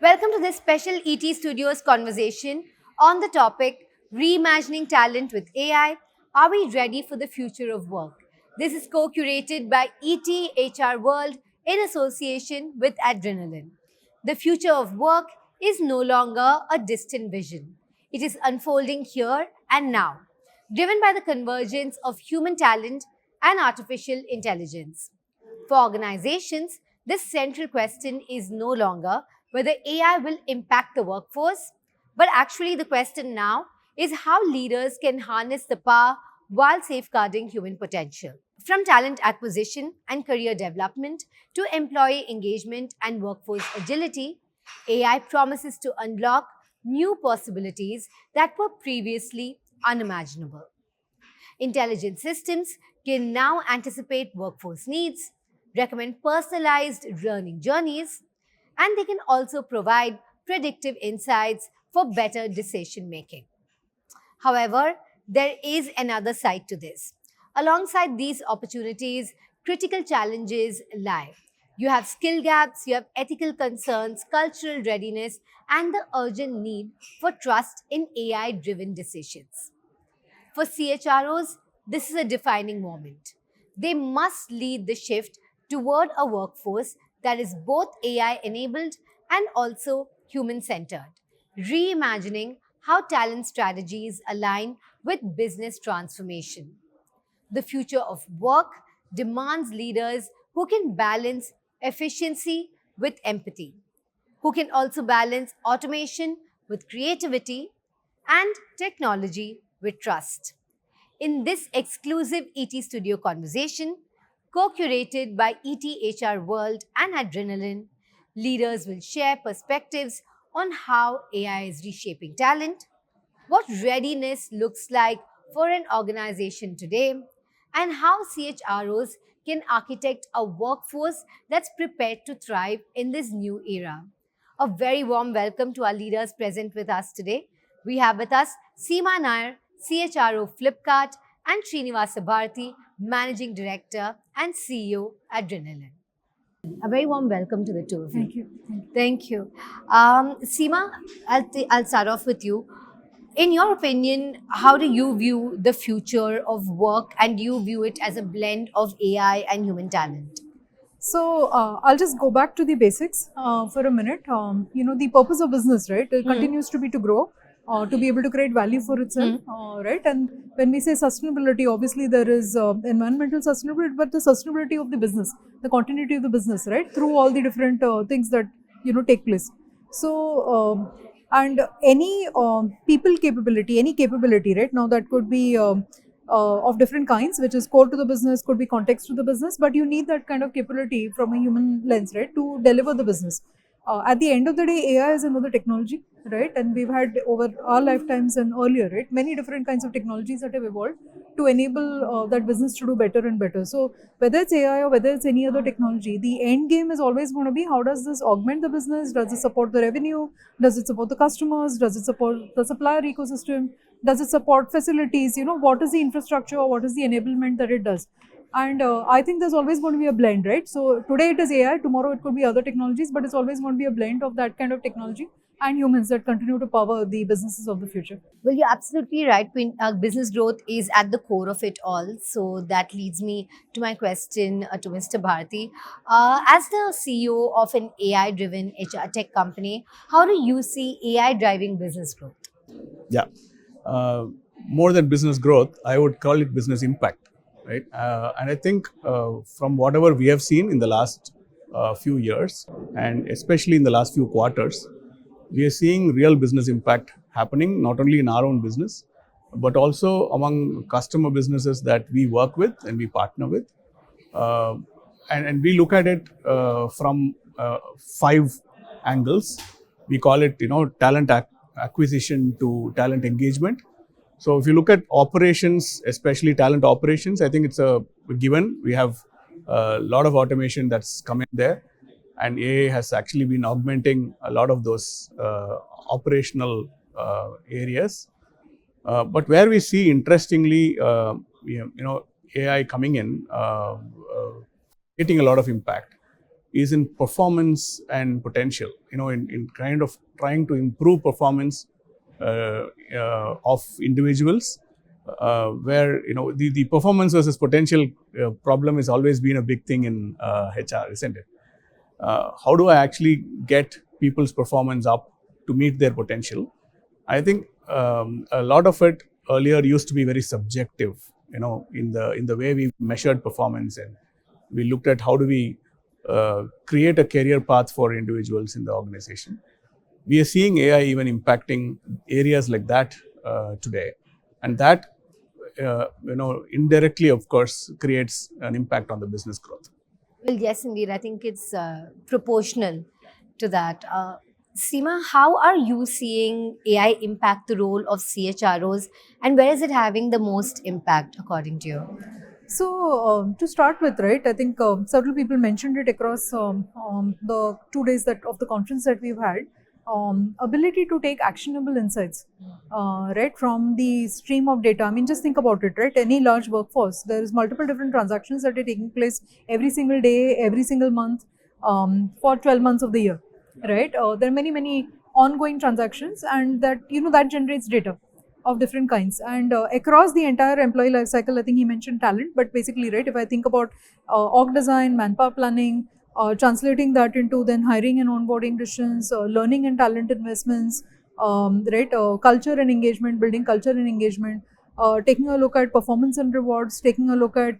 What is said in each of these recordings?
Welcome to this special ET Studios conversation on the topic Reimagining Talent with AI. Are we ready for the future of work? This is co-curated by ET HR World in association with Adrenaline. The future of work is no longer a distant vision. It is unfolding here and now, driven by the convergence of human talent and artificial intelligence. For organizations, this central question is no longer whether AI will impact the workforce, but actually the question now is how leaders can harness the power while safeguarding human potential. From talent acquisition and career development to employee engagement and workforce agility, AI promises to unlock new possibilities that were previously unimaginable. Intelligent systems can now anticipate workforce needs, recommend personalized learning journeys, and they can also provide predictive insights for better decision making. However, there is another side to this. Alongside these opportunities, critical challenges lie. You have skill gaps, you have ethical concerns, cultural readiness, and the urgent need for trust in AI driven decisions. For CHROs, this is a defining moment. They must lead the shift toward a workforce that is both AI enabled and also human centered, reimagining how talent strategies align with business transformation. The future of work demands leaders who can balance efficiency with empathy, who can also balance automation with creativity and technology with trust. In this exclusive ET Studio conversation, co curated by ET HR World and Adrenaline, leaders will share perspectives on how AI is reshaping talent, what readiness looks like for an organization today, and how CHROs can architect a workforce that's prepared to thrive in this new era. A very warm welcome to our leaders present with us today. We have with us Seema Nair, CHRO Flipkart, and Srinivasa Bharti, Managing Director and CEO Adrenaline. A very warm welcome to the two of you. Thank you. Thank you. Seema, I'll start off with you. In your opinion, how do you view the future of work, and do you view it as a blend of AI and human talent? So I'll just go back to the basics for a minute. The purpose of business, right, it continues to be to grow, to be able to create value for itself, right? And when we say sustainability, obviously there is environmental sustainability, but the sustainability of the business, the continuity of the business, right, through all the different things that take place. So and any people capability, any capability, right? Now that could be of different kinds, which is core to the business, could be context to the business, but you need that kind of capability from a human lens, right, to deliver the business. At the end of the day, AI is another technology, right? And we've had over our lifetimes and earlier, right, many different kinds of technologies that have evolved to enable that business to do better and better. So whether it's AI or whether it's any other technology, the end game is always going to be how does this augment the business? Does it support the revenue? Does it support the customers? Does it support the supplier ecosystem? Does it support facilities? What is the infrastructure or what is the enablement that it does? And I think there's always going to be a blend, right? So today it is AI, tomorrow it could be other technologies, but it's always going to be a blend of that kind of technology and humans that continue to power the businesses of the future. Well, you're absolutely right. Business growth is at the core of it all. So that leads me to my question to Mr. Bharti. As the CEO of an AI driven HR tech company, how do you see AI driving business growth? Yeah. More than business growth, I would call it business impact, right? And I think from whatever we have seen in the last few years, and especially in the last few quarters, we are seeing real business impact happening, not only in our own business, but also among customer businesses that we work with and we partner with. And we look at it from 5 angles. We call it, talent acquisition to talent engagement. So if you look at operations, especially talent operations, I think it's a given. We have a lot of automation that's coming there, and AI has actually been augmenting a lot of those operational areas. But where we see, interestingly, AI coming in, getting a lot of impact, is in performance and potential. In kind of trying to improve performance of individuals, where the performance versus potential problem has always been a big thing in HR, isn't it? How do I actually get people's performance up to meet their potential? I think a lot of it earlier used to be very subjective, in the way we measured performance, and we looked at how do we create a career path for individuals in the organization. We are seeing AI even impacting areas like that today, and that indirectly, of course, creates an impact on the business growth. Well, yes, indeed. I think it's proportional to that. Seema, how are you seeing AI impact the role of CHROs, and where is it having the most impact according to you? So to start with, right, I think several people mentioned it across the 2 days of the conference that we've had. Ability to take actionable insights, right, from the stream of data. I mean, just think about it, right? Any large workforce, there is multiple different transactions that are taking place every single day, every single month, for 12 months of the year, right? There are many ongoing transactions, and that that generates data of different kinds, and across the entire employee life cycle. I think he mentioned talent, but basically, right, if I think about org design, manpower planning, translating that into then hiring and onboarding decisions, learning and talent investments, right, culture and engagement, building culture and engagement, taking a look at performance and rewards, taking a look at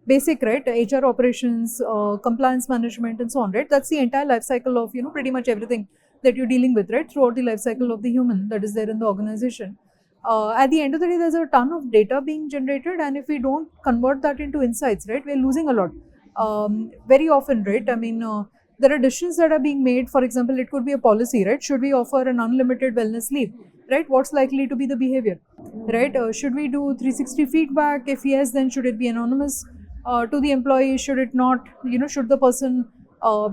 basic, right, HR operations, compliance management, and so on, right? That's the entire life cycle of pretty much everything that you're dealing with, right, throughout the life cycle of the human that is there in the organization. At the end of the day, there's a ton of data being generated, and if we don't convert that into insights, right, we're losing a lot. Very often, right, I mean, there are decisions that are being made. For example, it could be a policy, right? Should we offer an unlimited wellness leave, right? What's likely to be the behavior, right? Should we do 360 feedback? If yes, then should it be anonymous to the employee? Should it not? Should the person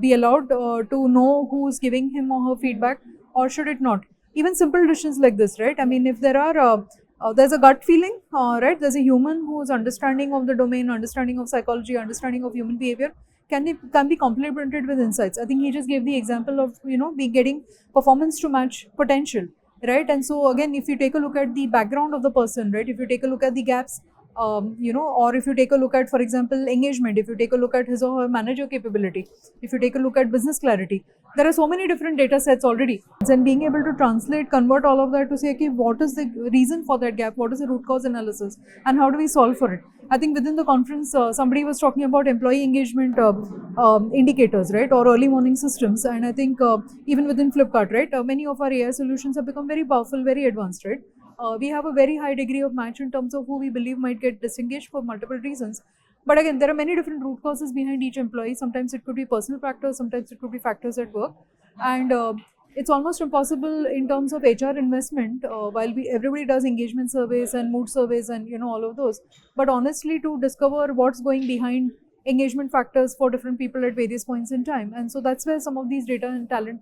be allowed to know who's giving him or her feedback, or should it not? Even simple decisions like this, right? I mean, if there are there's a gut feeling, right? There's a human who's understanding of the domain, understanding of psychology, understanding of human behavior, can be complemented with insights. I think he just gave the example of be getting performance to match potential, right? And so again, if you take a look at the background of the person, right? If you take a look at the gaps, or if you take a look at, for example, engagement, if you take a look at his or her manager capability, if you take a look at business clarity, there are so many different data sets already. And being able to translate, convert all of that to say, okay, what is the reason for that gap? What is the root cause analysis? And how do we solve for it? I think within the conference, somebody was talking about employee engagement indicators, right? Or early warning systems. And I think even within Flipkart, right? Many of our AI solutions have become very powerful, very advanced, right? We have a very high degree of match in terms of who we believe might get disengaged for multiple reasons. But again, there are many different root causes behind each employee. Sometimes it could be personal factors, sometimes it could be factors at work. And it's almost impossible in terms of HR investment, while everybody does engagement surveys and mood surveys and all of those. But honestly, to discover what's going behind engagement factors for different people at various points in time. And so that's where some of these data and talent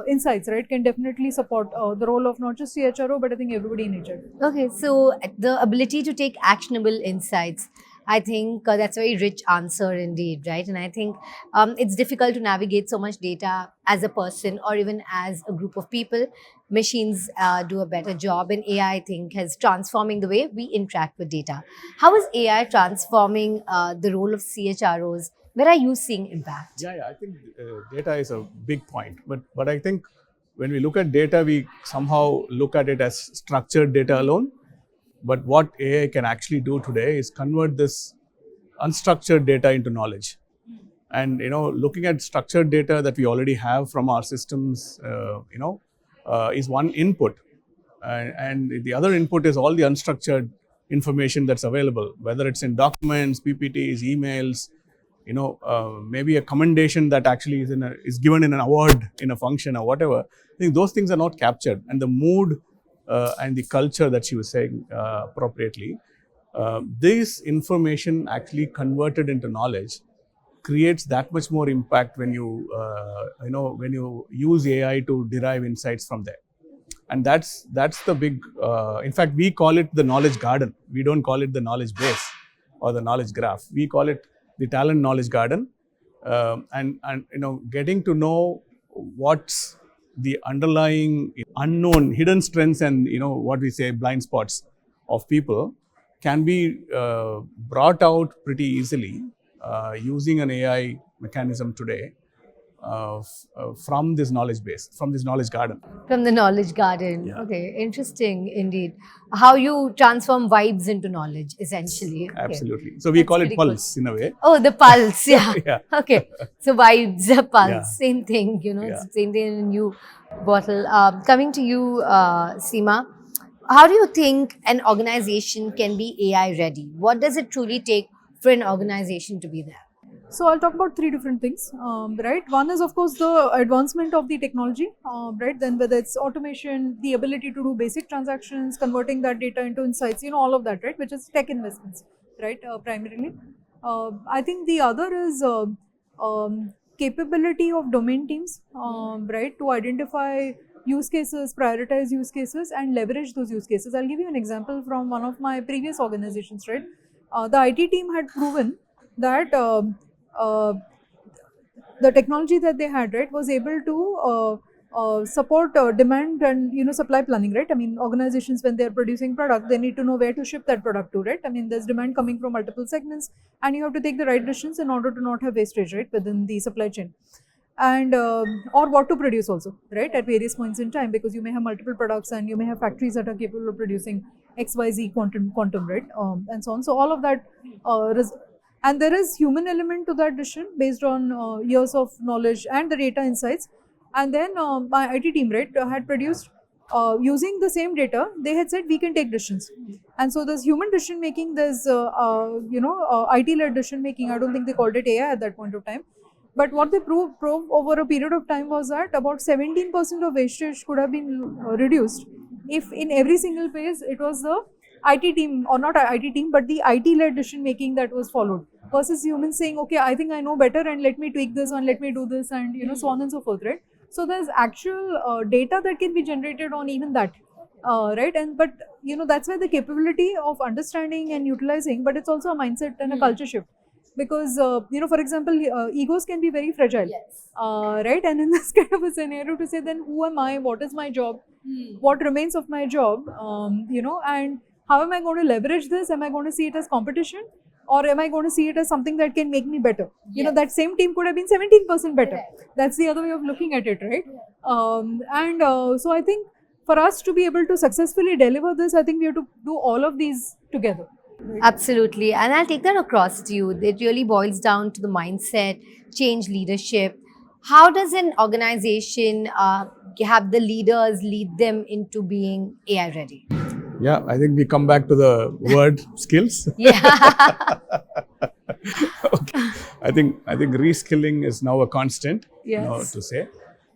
insights, right, can definitely support the role of not just CHRO, but I think everybody in HR. Okay, so the ability to take actionable insights, I think that's a very rich answer indeed, right? And I think it's difficult to navigate so much data as a person or even as a group of people. Machines do a better job, and AI, I think, is transforming the way we interact with data. How is AI transforming the role of CHROs? Where are you seeing impact? Yeah, I think data is a big point. But I think when we look at data, we somehow look at it as structured data alone. But what AI can actually do today is convert this unstructured data into knowledge. And looking at structured data that we already have from our systems, is one input, and the other input is all the unstructured information that's available, whether it's in documents, PPTs, emails. Maybe a commendation that actually is given in an award in a function or whatever. I think those things are not captured, and the mood and the culture that she was saying appropriately. This information actually converted into knowledge creates that much more impact when you use AI to derive insights from there. And that's the big. In fact, we call it the knowledge garden. We don't call it the knowledge base or the knowledge graph. We call it the talent knowledge garden, and getting to know what's the underlying unknown hidden strengths and what we say blind spots of people can be brought out pretty easily using an AI mechanism today from this knowledge base, from this knowledge garden. From the knowledge garden. Yeah. Okay, interesting indeed. How you transform vibes into knowledge, essentially. Okay. Absolutely. So we That's call it pretty cool. pulse in a way. Oh, the pulse. Yeah. Yeah. Okay. So vibes, pulse, Yeah. same thing. Yeah. It's same thing in a new bottle. Coming to you, Seema, how do you think an organization can be AI ready? What does it truly take for an organization to be there? So I'll talk about three different things, right? One is of course the advancement of the technology, right? Then whether it's automation, the ability to do basic transactions, converting that data into insights, all of that, right? Which is tech investments, right? Primarily. I think the other is capability of domain teams, right? To identify use cases, prioritize use cases and leverage those use cases. I'll give you an example from one of my previous organizations, right? The IT team had proven that the technology that they had, right, was able to support demand and supply planning, right? I mean, organizations when they are producing product, they need to know where to ship that product to, right? I mean, there's demand coming from multiple segments, and you have to take the right decisions in order to not have wastage, right, within the supply chain, and or what to produce also, right, at various points in time, because you may have multiple products and you may have factories that are capable of producing XYZ quantum, right, and so on. So all of that and there is human element to that decision based on years of knowledge and the data insights. And then my IT team, right, had produced using the same data. They had said we can take decisions, and so there's human decision making. There's IT-led decision making. I don't think they called it AI at that point of time. But what they proved over a period of time was that about 17% of wastage could have been reduced if in every single phase it was the IT team, or not IT team, but the IT-led decision making that was followed, versus humans saying, okay, I think I know better and let me tweak this and let me do this, and so on and so forth, right? So there's actual data that can be generated on even that, right? And but that's where the capability of understanding and utilizing, but it's also a mindset and a culture shift, because for example, egos can be very fragile. Yes. Right? And in this kind of a scenario, to say then who am I, what is my job, what remains of my job, and how am I going to leverage this? Am I going to see it as competition, or am I going to see it as something that can make me better? Yes. That same team could have been 17% better. Correct. That's the other way of looking at it, right? So I think for us to be able to successfully deliver this, I think we have to do all of these together. Absolutely. And I'll take that across to you. It really boils down to the mindset, change leadership. How does an organization have the leaders lead them into being AI ready? Yeah, I think we come back to the word skills. Yeah. Okay. I think reskilling is now a constant, Yes. to say.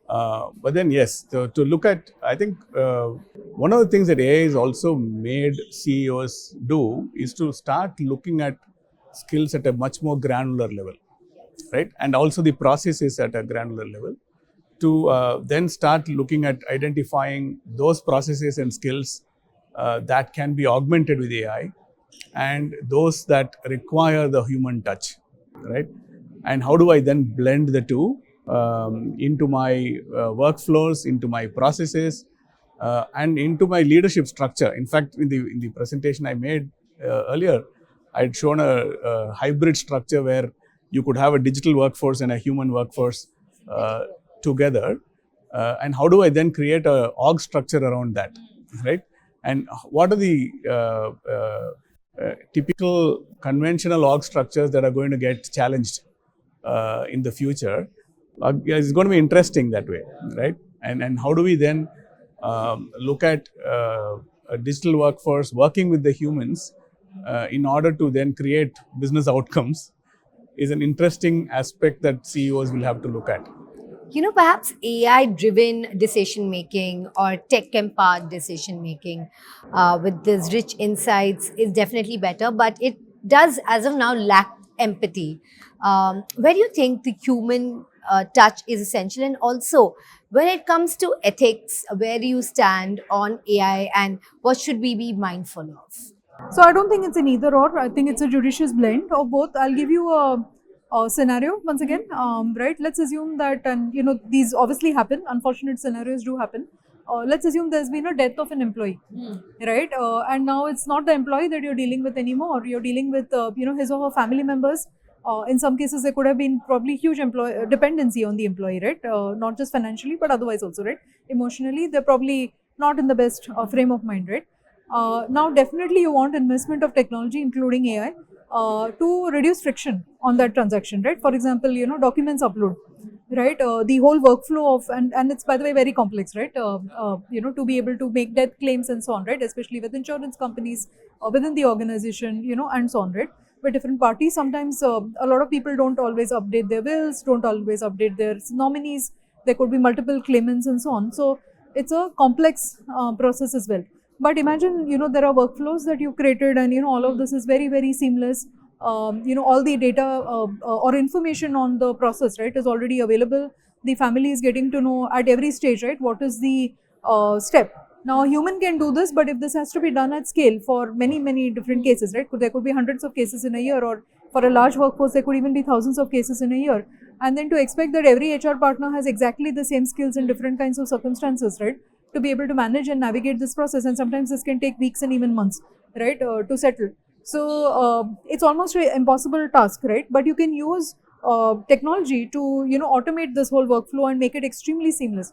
But then yes, to look at, I think one of the things that AI has also made CEOs do is to start looking at skills at a much more granular level, right? And also the processes at a granular level, to then start looking at identifying those processes and skills that can be augmented with AI, and those that require the human touch, right? And how do I then blend the two into my workflows, into my processes, and into my leadership structure. In fact, in the presentation I made earlier, I had shown a hybrid structure where you could have a digital workforce and a human workforce together. And how do I then create a org structure around that, right? And what are the typical conventional org structures that are going to get challenged in the future? It's going to be interesting that way, right? And how do we then look at a digital workforce working with the humans in order to then create business outcomes is an interesting aspect that CEOs will have to look at. Perhaps AI-driven decision-making or tech-empowered decision-making with these rich insights is definitely better, but it does, as of now, lack empathy. Where do you think the human touch is essential? And also, when it comes to ethics, where do you stand on AI and what should we be mindful of? So I don't think it's an either or. I think it's a judicious blend of both. I'll give you scenario once again, right? Let's assume that, and these obviously happen. Unfortunate scenarios do happen. Let's assume there's been a death of an employee, right? And now it's not the employee that you're dealing with anymore. You're dealing with his or her family members. In some cases, there could have been probably huge dependency on the employee, right? Not just financially, but otherwise also, right? Emotionally, they're probably not in the best frame of mind, right? Now, definitely, you want investment of technology, including AI, to reduce friction on that transaction, right? For example, documents upload, right? The whole workflow of, and it's, by the way, very complex, right? To be able to make death claims and so on, right? Especially with insurance companies, within the organization, and so on, right? With different parties, sometimes a lot of people don't always update their wills, don't always update their nominees. There could be multiple claimants and so on. So it's a complex process as well. But imagine, there are workflows that you've created, and all of this is very, very seamless. All the data or information on the process, right, is already available. The family is getting to know at every stage, right, what is the step. Now, a human can do this, but if this has to be done at scale for many, many different cases, right, there could be hundreds of cases in a year, or for a large workforce, there could even be thousands of cases in a year. And then to expect that every HR partner has exactly the same skills in different kinds of circumstances, right, to be able to manage and navigate this process. And sometimes this can take weeks and even months, right, to settle. So it's almost an impossible task, right? But you can use technology to, automate this whole workflow and make it extremely seamless.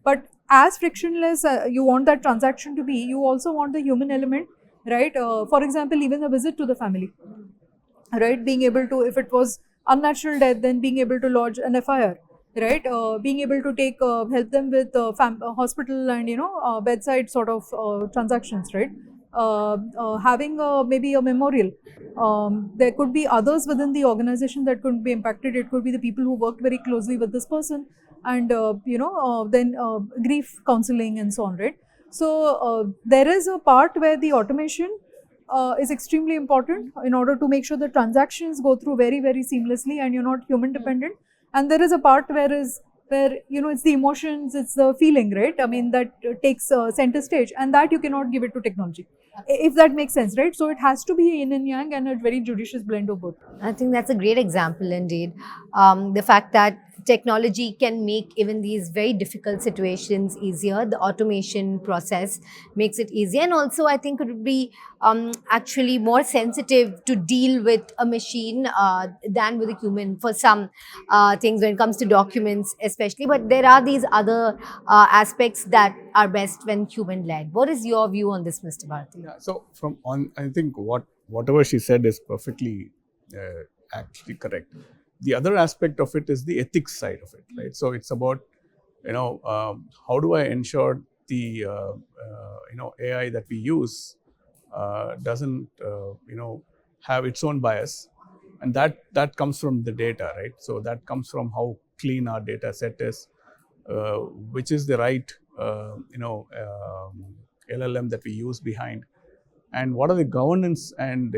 But as frictionless you want that transaction to be, you also want the human element, right? For example, even a visit to the family, right? Being able to, if it was unnatural death, then being able to lodge an FIR, right? Being able to take help them with hospital and bedside sort of transactions, right? Having maybe a memorial. There could be others within the organization that could be impacted. It could be the people who worked very closely with this person, and then grief counseling and so on, right? So there is a part where the automation is extremely important in order to make sure the transactions go through very, very seamlessly and you're not human dependent. And there is a part where it's the emotions, it's the feeling, right? I mean, that takes center stage, and that you cannot give it to technology, if that makes sense, right? So it has to be yin and yang and a very judicious blend of both. I think that's a great example indeed. The fact that technology can make even these very difficult situations easier. The automation process makes it easier. And also, I think it would be actually more sensitive to deal with a machine than with a human for some things when it comes to documents, especially. But there are these other aspects that are best when human led. What is your view on this, Mr. Bharti? Yeah, so I think whatever she said is perfectly actually correct. The other aspect of it is the ethics side of it, right? So it's about, how do I ensure the AI that we use doesn't have its own bias, and that comes from the data, right? So that comes from how clean our data set is, which is the right LLM that we use behind, and what are the governance and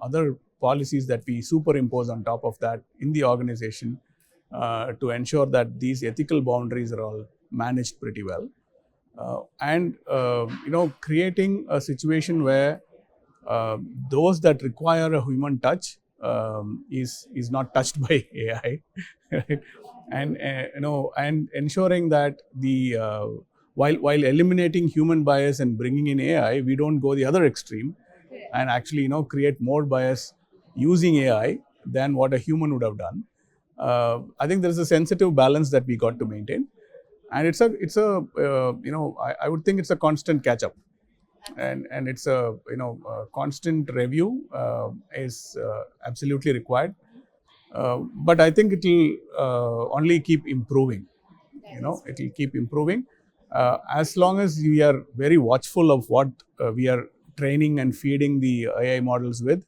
other policies that we superimpose on top of that in the organization to ensure that these ethical boundaries are all managed pretty well, and creating a situation where those that require a human touch is not touched by AI, right? And ensuring that the while eliminating human bias and bringing in AI, we don't go the other extreme and actually create more bias using AI than what a human would have done. I think there is a sensitive balance that we got to maintain, and it's a I would think it's a constant catch up, and it's a constant review is absolutely required. But I think it will only keep improving. It will keep improving as long as we are very watchful of what we are training and feeding the AI models with,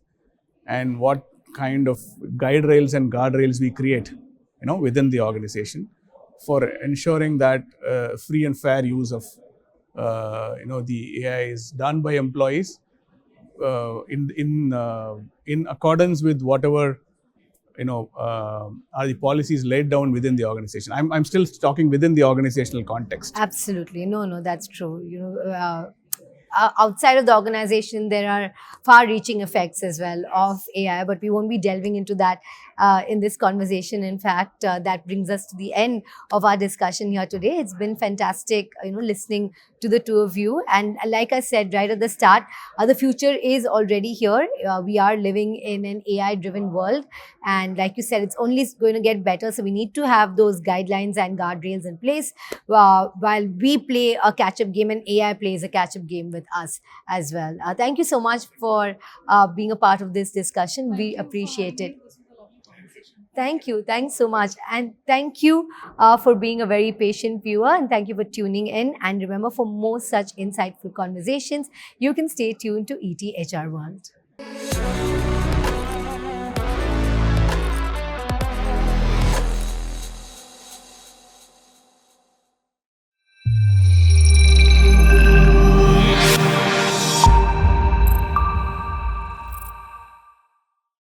and what kind of guide rails and guardrails we create, within the organization for ensuring that free and fair use of, the AI is done by employees in accordance with whatever are the policies laid down within the organization. I'm still talking within the organizational context. Absolutely. No, that's true. Outside of the organization, there are far-reaching effects as well of AI, but we won't be delving into that in this conversation. In fact, that brings us to the end of our discussion here today. It's been fantastic, listening to the two of you. And like I said right at the start, the future is already here. We are living in an AI-driven world, and like you said, it's only going to get better. So we need to have those guidelines and guardrails in place while we play a catch-up game, and AI plays a catch-up game with us as well. Thank you so much for being a part of this discussion. We appreciate it. Thank you. Thanks so much. And thank you for being a very patient viewer. And thank you for tuning in. And remember, for more such insightful conversations, you can stay tuned to ET HR World.